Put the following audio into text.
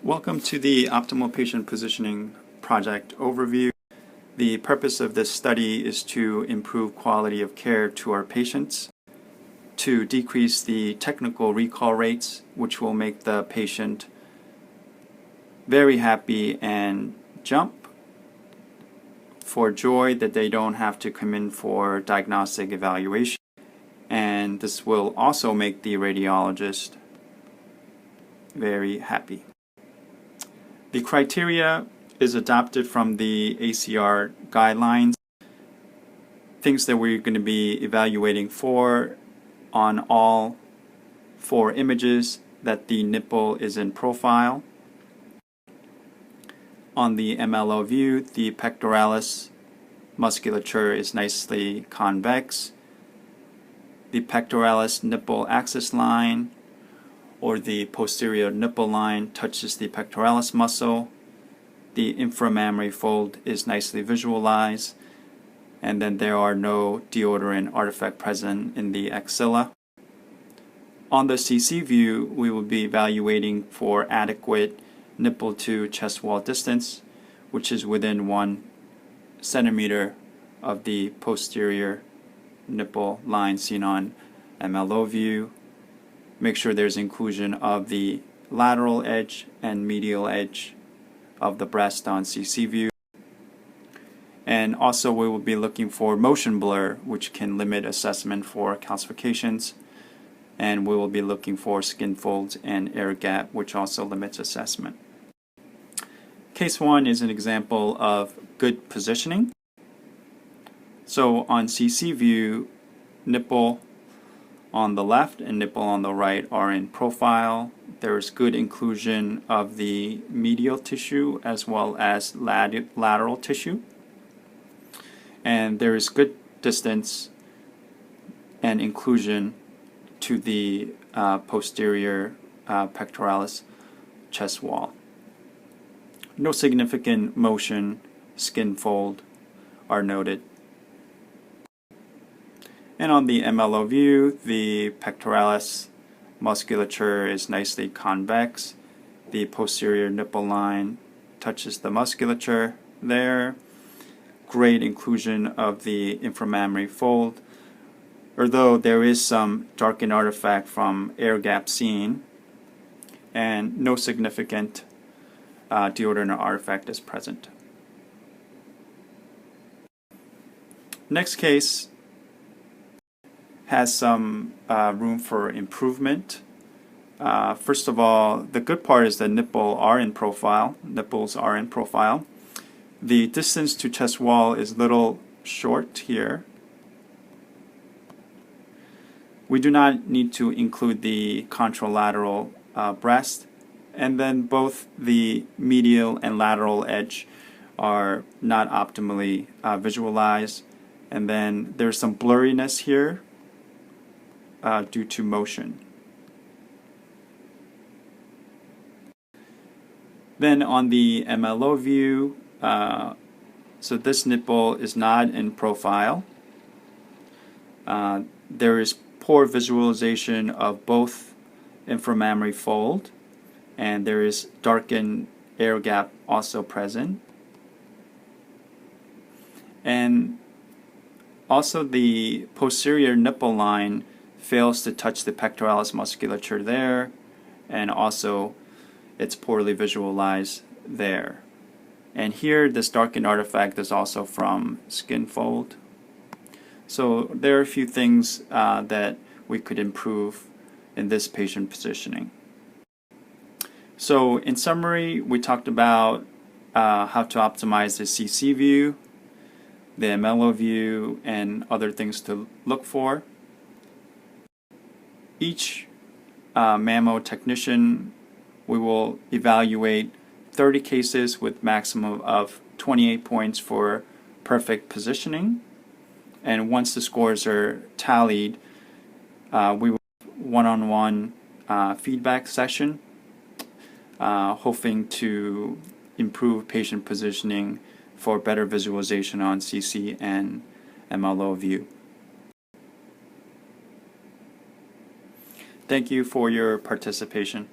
Welcome to the Optimal Patient Positioning Project overview. The purpose of this study is to improve quality of care to our patients, to decrease the technical recall rates, which will make the patient very happy and jump for joy that they don't have to come in for diagnostic evaluation. And this will also make the radiologist very happy. The criteria is adopted from the ACR guidelines. Things that we're going to be evaluating for on all 4 images: that the nipple is in profile. On the MLO view, the pectoralis musculature is nicely convex. The pectoralis nipple axis line or the posterior nipple line touches the pectoralis muscle. The inframammary fold is nicely visualized, and then there are no deodorant artifact present in the axilla. On the CC view, we will be evaluating for adequate nipple to chest wall distance, which is within 1 centimeter of the posterior nipple line seen on MLO view. Make sure there's inclusion of the lateral edge and medial edge of the breast on CC view. And also we will be looking for motion blur, which can limit assessment for calcifications. And we will be looking for skin folds and air gap, which also limits assessment. Case 1 is an example of good positioning. So on CC view, nipple on the left and nipple on the right are in profile. There is good inclusion of the medial tissue as well as lateral tissue. And there is good distance and inclusion to the posterior pectoralis chest wall. No significant motion, skin fold are noted. And on the MLO view, the pectoralis musculature is nicely convex. The posterior nipple line touches the musculature there. Great inclusion of the inframammary fold, although there is some darkened artifact from air gap seen, and no significant deodorant artifact is present. Next case has some room for improvement. First of all, the good part is that nipples are in profile. The distance to chest wall is a little short here. We do not need to include the contralateral breast, and then both the medial and lateral edge are not optimally visualized, and then there's some blurriness here due to motion. Then on the MLO view, so this nipple is not in profile. There is poor visualization of both inframammary fold, and there is darkened air gap also present. And also the posterior nipple line fails to touch the pectoralis musculature there, and also it's poorly visualized there. And here this darkened artifact is also from skin fold. So there are a few things that we could improve in this patient positioning. So in summary, we talked about how to optimize the CC view, the MLO view, and other things to look for. Each mammo technician, we will evaluate 30 cases with maximum of 28 points for perfect positioning. And once the scores are tallied, we will one-on-one feedback session, hoping to improve patient positioning for better visualization on CC and MLO view. Thank you for your participation.